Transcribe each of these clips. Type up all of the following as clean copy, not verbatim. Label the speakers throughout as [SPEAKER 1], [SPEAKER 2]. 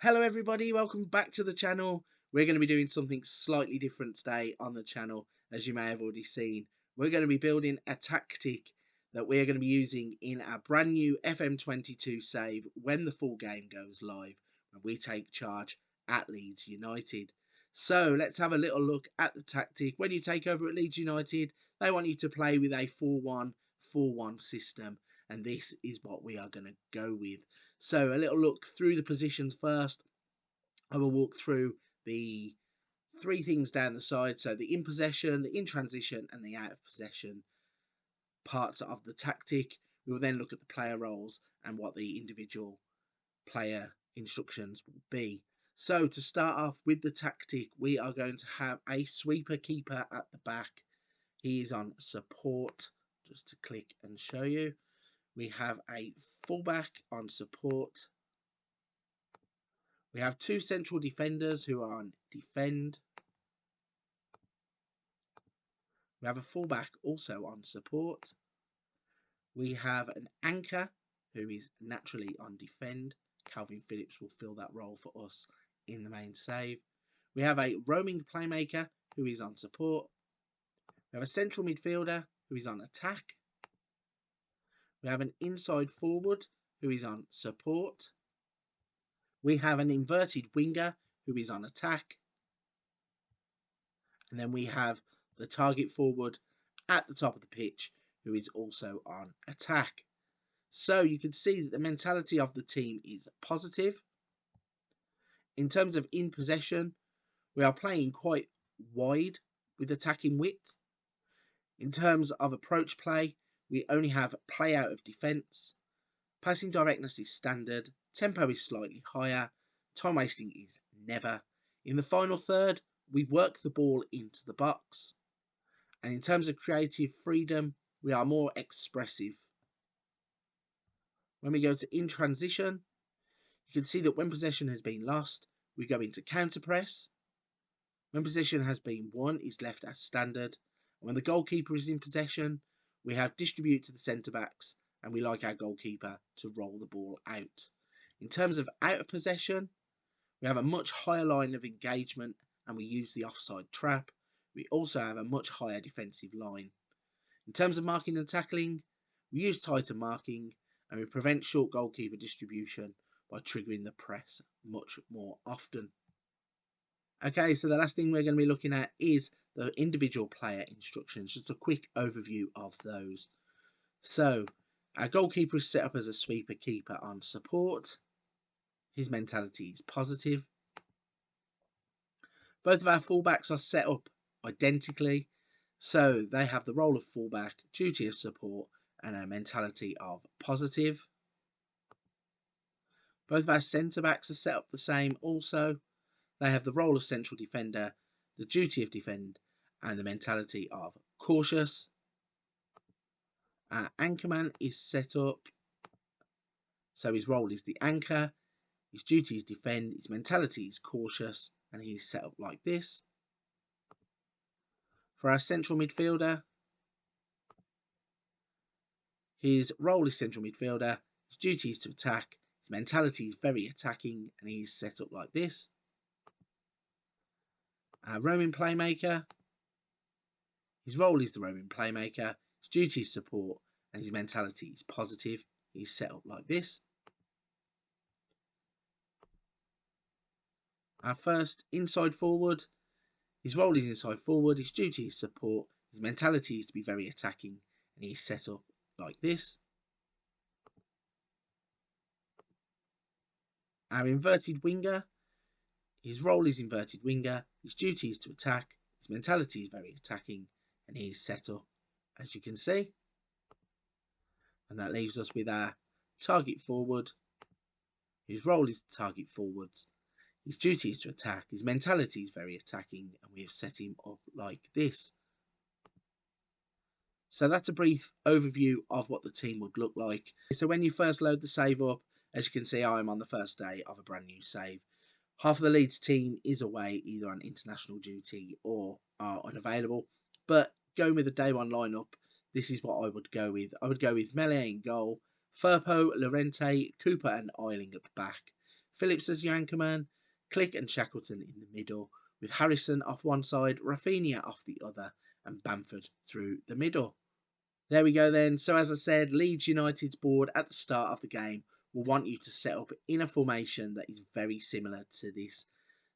[SPEAKER 1] Hello everybody, welcome back to the channel. We're going to be doing something slightly different today on the channel, as you may have already seen. We're going to be building a tactic that we're going to be using in our brand new FM22 save when the full game goes live, when we take charge at Leeds United. So let's have a little look at the tactic. When you take over at Leeds United, they want you to play with a 4-1-4-1 system. And this is what we are going to go with. So a little look through the positions first. I will walk through the three things down the side. So the in possession, the in transition, and the out of possession parts of the tactic. We will then look at the player roles and what the individual player instructions will be. So to start off with the tactic, we are going to have a sweeper keeper at the back. He is on support, just to click and show you. We have a fullback on support. We have two central defenders who are on defend. We have a fullback also on support. We have an anchor who is naturally on defend. Calvin Phillips will fill that role for us in the main save. We have a roaming playmaker who is on support. We have a central midfielder who is on attack. We have an inside forward who is on support. We have an inverted winger who is on attack. And then we have the target forward at the top of the pitch who is also on attack. So you can see that the mentality of the team is positive. In terms of in possession, we are playing quite wide with attacking width. In terms of approach play, we only have play out of defence. Passing directness is standard. Tempo is slightly higher. Time wasting is never. In the final third, we work the ball into the box. And in terms of creative freedom, we are more expressive. When we go to in transition, you can see that when possession has been lost, we go into counter press. When possession has been won, is left as standard. And when the goalkeeper is in possession, we have distribute to the centre backs, and we like our goalkeeper to roll the ball out. In terms of out of possession, we have a much higher line of engagement, and we use the offside trap. We also have a much higher defensive line. In terms of marking and tackling, we use tighter marking, and we prevent short goalkeeper distribution by triggering the press much more often. Okay, so the last thing we're going to be looking at is the individual player instructions, just a quick overview of those. So our goalkeeper is set up as a sweeper keeper on support. His mentality is positive. Both of our fullbacks are set up identically, so they have the role of fullback, duty of support, and a mentality of positive. Both of our centre backs are set up the same also. They have the role of central defender, the duty of defend, and the mentality of cautious. Our anchorman is set up, so his role is the anchor, his duty is defend, his mentality is cautious, and he's set up like this. For our central midfielder, his role is central midfielder, his duty is to attack, his mentality is very attacking, and he's set up like this. Our roaming playmaker, his role is the roaming playmaker, his duty is support, and his mentality is positive. He's set up like this. Our first inside forward, his role is inside forward, his duty is support, his mentality is to be very attacking, and he's set up like this. Our inverted winger, his role is inverted winger, his duty is to attack, his mentality is very attacking, and he is set up as you can see. And that leaves us with our target forward. His role is to target forwards, his duty is to attack, his mentality is very attacking, and we have set him up like this. So that's a brief overview of what the team would look like. So when you first load the save up, as you can see, I'm on the first day of a brand new save. Half of the Leeds team is away, either on international duty or are unavailable. But going with the day one lineup, this is what I would go with. I would go with Melee in goal, Firpo, Lorente, Cooper and Eiling at the back. Phillips as your anchorman, Click and Shackleton in the middle, with Harrison off one side, Rafinha off the other, and Bamford through the middle. There we go then. So as I said, Leeds United's board at the start of the game will want you to set up in a formation that is very similar to this.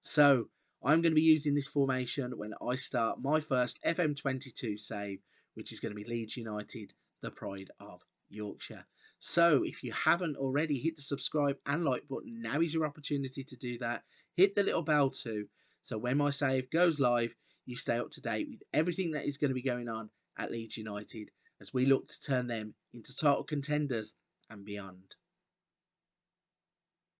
[SPEAKER 1] So I'm going to be using this formation when I start my first FM22 save, which is going to be Leeds United, the pride of Yorkshire. So if you haven't already, hit the subscribe and like button. Now is your opportunity to do that. Hit the little bell too, so when my save goes live, you stay up to date with everything that is going to be going on at Leeds United, as we look to turn them into title contenders and beyond.